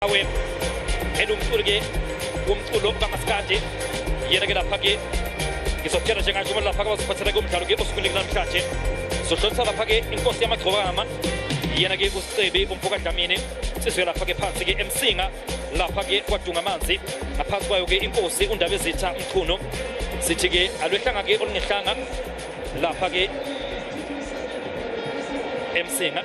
awe edumturge umtulo kamaskanje yenage lapage isokera njengajuma lapage wasiphathela kumdlalo ke osukwini namhlanje sohlonisa lapage inkosi yamagcobama yenage uSebe umfoka Dlamini siswe lapha-ke phansi-ke emsinga lapha-ke kwadunga amanzi ngaphansi kwayo-ke inkosi undaba ezitha umchuno sithi-ke alwehlanga-ke olungehlanga lapha-ke emsinga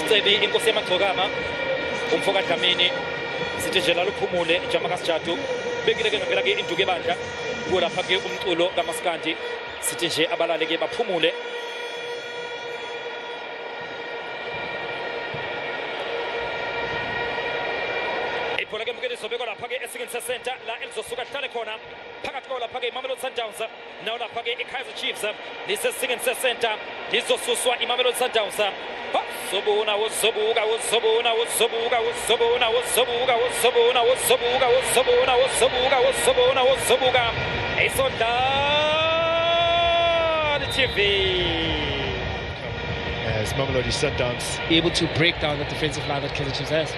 Sebe inkosi yamagcokama umfoka Dlamini sithi nje laluphumule Jamaka Sijatu bekileke ngempela ke induku ebandla kulapha ke umculo kaMaskandi sithi nje abalale ke baphumule ibhola ke mkeni sobeko lapha ke esingeni center la elizosuka hlale khona phakathi kwawo lapha ke iMamelodi Sundowns nawo lapha ke iKaizer Chiefs lisesingeni center lizosuswa iMamelodi Sundowns Sobuna was Sobuga was Sobuna was Sobuga was Sobuna was Sobuga was Sobuna was Sobuga was Sobuna was Sobuga was Sobuna was Sobuga. A Soldad TV. As Mamelodi Sundowns able to break down the defensive line that KAIZER Chiefs has.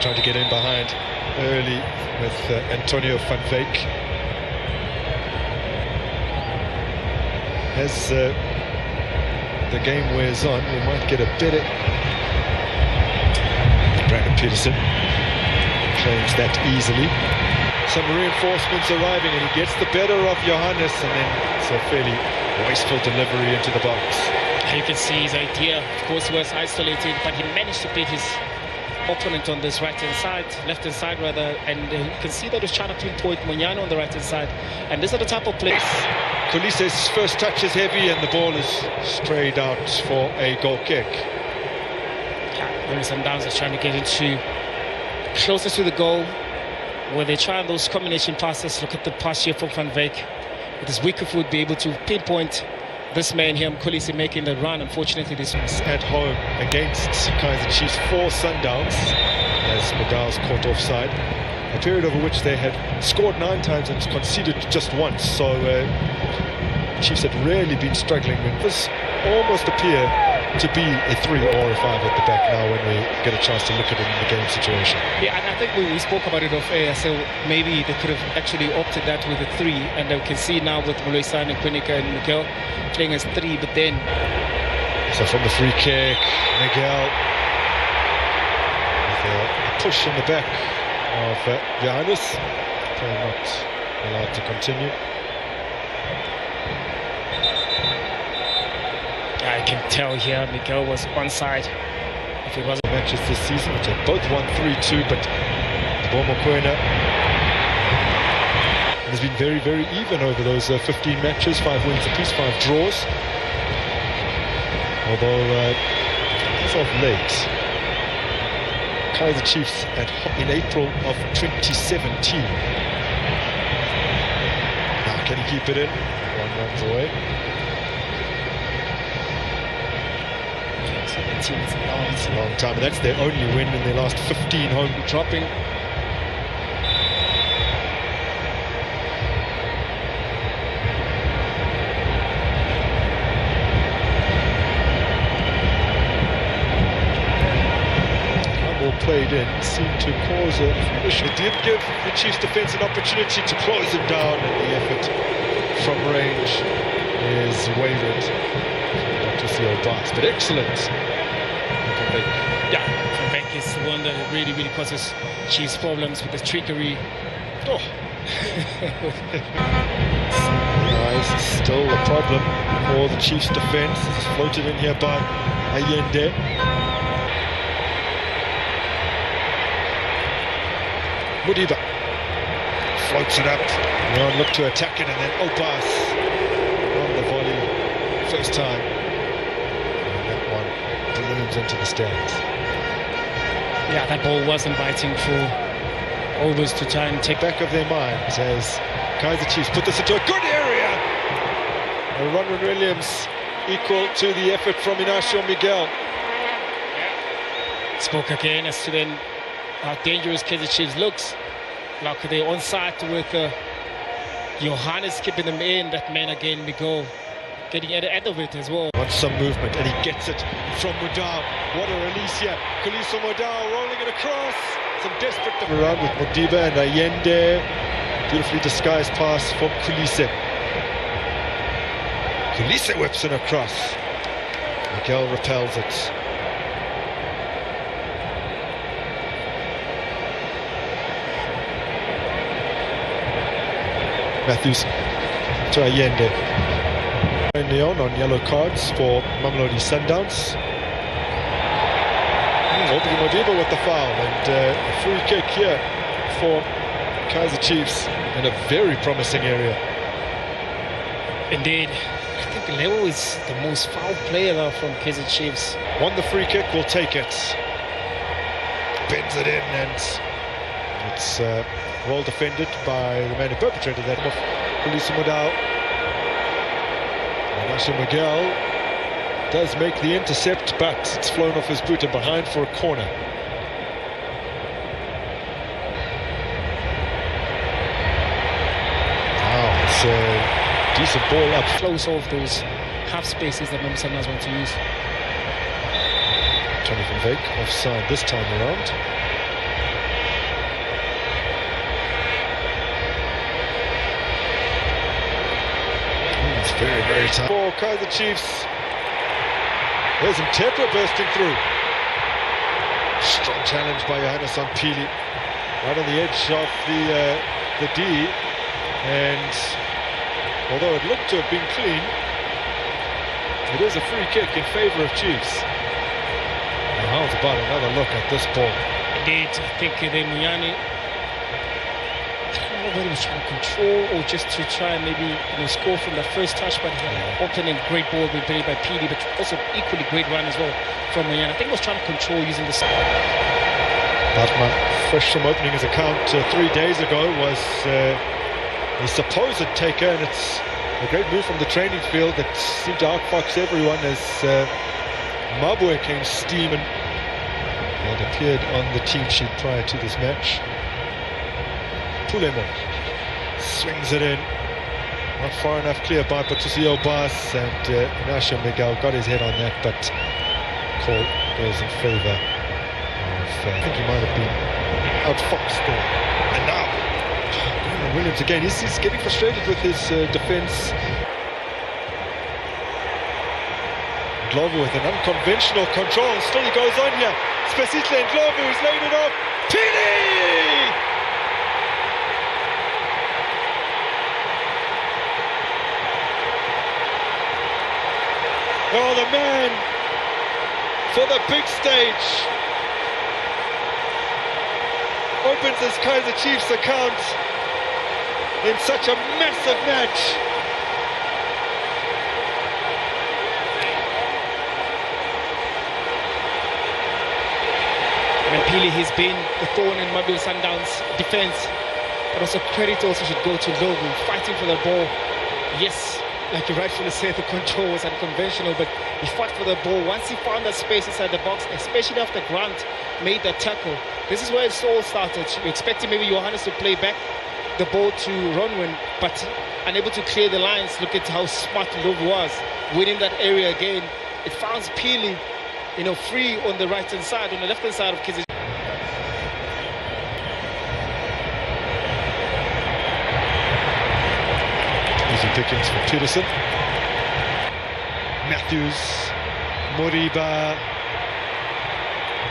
Trying to get in behind early with Antonio van Wyk. As the game wears on, we might get a better. Brandon Peterson claims that easily. Some reinforcements arriving, and he gets the better of Johannes, and then it's a fairly wasteful delivery into the box. You can see his idea. Of course, he was isolated, but he managed to beat his opponent on this right-hand side, left-hand side rather, and you can see that he's trying to pinpoint Munyano on the right-hand side, and these are the type of plays. Kulise's first touch is heavy and the ball is strayed out for a goal kick. Sundowns is trying to get into closer to the goal where they try those combination passes. Look at the pass here from Van Wyk. With his weaker foot, be able to pinpoint this man here, Kulise, making the run. Unfortunately, this one's at home against KAIZER Chiefs for Sundowns as Madal's caught offside. A period over which they had scored 9 times and conceded just once, so Chiefs had really been struggling. This almost appear to be a 3 or a 5 at the back now when we get a chance to look at it in the game situation. Yeah, and I think we spoke about it off air, so maybe they could have actually opted that with a 3, and we can see now with Moloisan and Quinica and Miguel playing as 3, but then... So from the free kick, Miguel with a push in the back of Johannes, not allowed to continue. I can tell here Miguel was onside. If it wasn't matches this season, which have both won 3-2, but Bomokwena has been very, very even over those 15 matches, 5 wins apiece, 5 draws. Although as of late, KAIZER Chiefs in April of 2017. Now can he keep it in? 1 runs away. 17 is it's a long time, and that's their only win in their last 15 home. Dropping. Played in seemed to cause a issue. It did give the Chiefs defence an opportunity to close him down, and the effort from range is wayward. Not to see a pass, but excellent. Yeah, Van Wyk is the one that really, really causes Chiefs problems with his trickery. Oh. It's still a problem for the Chiefs defence. It's floated in here by Allende. Mudiba floats it up. Leon looked to attack it, and then Opas on the volley. First time. And that one balloons into the stands. Yeah, that ball was inviting for Overs to try and take back of their minds as Kaizer Chiefs put this into a good area. And Ronwen Williams equal to the effort from Inacio Miguel. Spoke again as to then how dangerous KAIZER Chiefs looks. Like they're on side with Johannes keeping them in. That man again, Miguel, getting at the end of it as well. Wants some movement and he gets it from Mudau. What a release here. Khaliso Mudau rolling it across. Some desperate around with Modiba and Allende. Beautifully disguised pass from Khulise. Khulise whips it across. Miguel repels it. Matthews to Allende. Leon on yellow cards for Mamelodi Sundowns. Opening Modiba with the foul and a free kick here for KAIZER Chiefs in a very promising area. Indeed. I think Leo is the most foul player now from KAIZER Chiefs. Won the free kick, will take it. Bends it in and it's well defended by the man who perpetrated that. Khaliso Mudau. Inacio Miguel does make the intercept, but it's flown off his boot and behind for a corner. Wow, it's a decent ball up. Close off those half spaces that Sundowns want to use. Tony van Veek offside this time around. It's very, very tight. For KAIZER Chiefs. There's Mthethwa bursting through. Strong challenge by Johannes Pili. Right on the edge of the D. And although it looked to have been clean, it is a free kick in favour of Chiefs. And how's about another look at this ball? Indeed, I think Munyani, I don't know whether he was trying to control or just to try and maybe score from the first touch, but opening great ball being played by PD, but also equally great run as well from Munyani. I think he was trying to control using the side. Batman, fresh from opening his account 3 days ago, was a supposed taker, and it's a great move from the training field that seemed to outfox everyone as Mabwe came steaming and appeared on the team sheet prior to this match. Pulemo swings it in, not far enough clear by Patricio Bas, and Inacio Miguel got his head on that, but call goes in favour of, I think he might have been outfoxed there. And now Williams again, he's getting frustrated with his defence. Ndlovu with an unconventional control, still he goes on here. Spesihle Ndlovu has laid it off. Pili! Oh, the man for the big stage opens his KAIZER Chiefs account in such a massive match. And Pili has been the thorn in Mamelodi Sundowns' defence, but also credit also should go to Ndlovu, fighting for the ball. Yes, like you rightfully said, the control was unconventional, but he fought for the ball. Once he found that space inside the box, especially after Grant made that tackle, this is where it all started. You're expecting maybe Johannes to play back the ball to Ronwen, but unable to clear the lines. Look at how smart Ndlovu was, winning that area again. It found Pili, free on the right-hand side, on the left-hand side of KAIZER. Easy pickings for Peterson. Matthews, Moriba,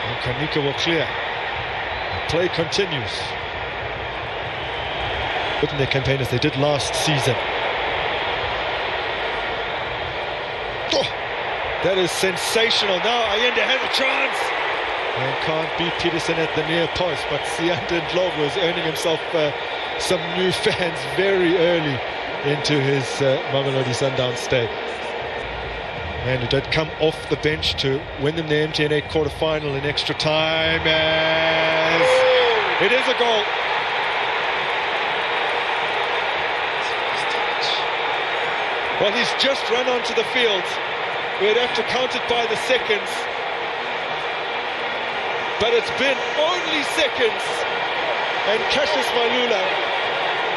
and Kanika will clear. Play continues. In their campaign as they did last season. Oh, that is sensational. Now Allende has a chance and can't beat Peterson at the near post, but Sianda Ndlovu is earning himself some new fans very early into his Mamelodi Sundowns stay. And it had come off the bench to win them the MTN8 quarter-final in extra time, as it is a goal. Well, he's just run onto the field. We'd have to count it by the seconds. But it's been only seconds. And Cassius Malula,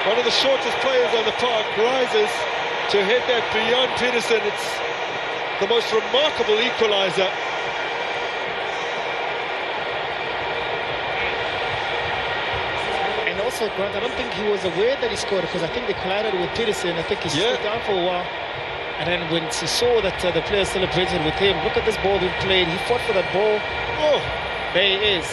one of the shortest players on the park, rises to head that beyond Peterson. It's the most remarkable equaliser. And also, Grant, I don't think he was aware that he scored, because I think they collided with Peterson. I think he stood down for a while. And then when he saw that the player celebrated with him, look at this ball he played. He fought for that ball. Oh, there he is.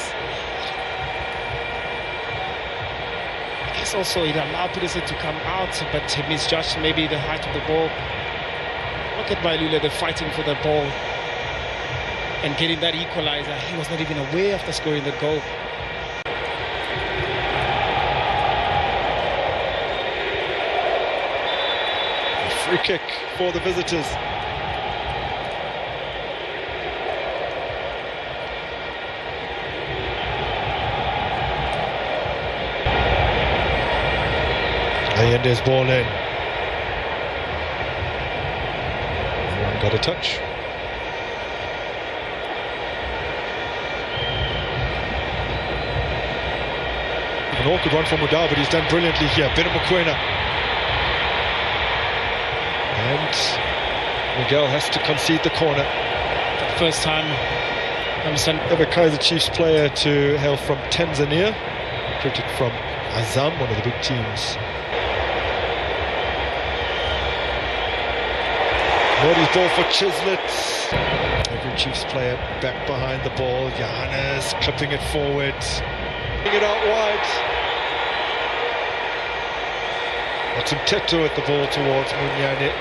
I guess also it allowed Peterson to come out, but he misjudged maybe the height of the ball. Look at Malula, they're fighting for the ball and getting that equalizer. He was not even aware after scoring the goal. A free kick for the visitors. Allende's ball in. Got a touch. An awkward one from Mudau, but he's done brilliantly here. Bit of Mokoena. And Miguel has to concede the corner. For the first time, Ever KAIZER Chiefs player to hail from Tanzania. Recruited from Azam, one of the big teams. Naughty's ball for Chislett. Every Chiefs player back behind the ball. Johannes clipping it forward. Putting it out wide. Got some Teto at the ball towards Munyane.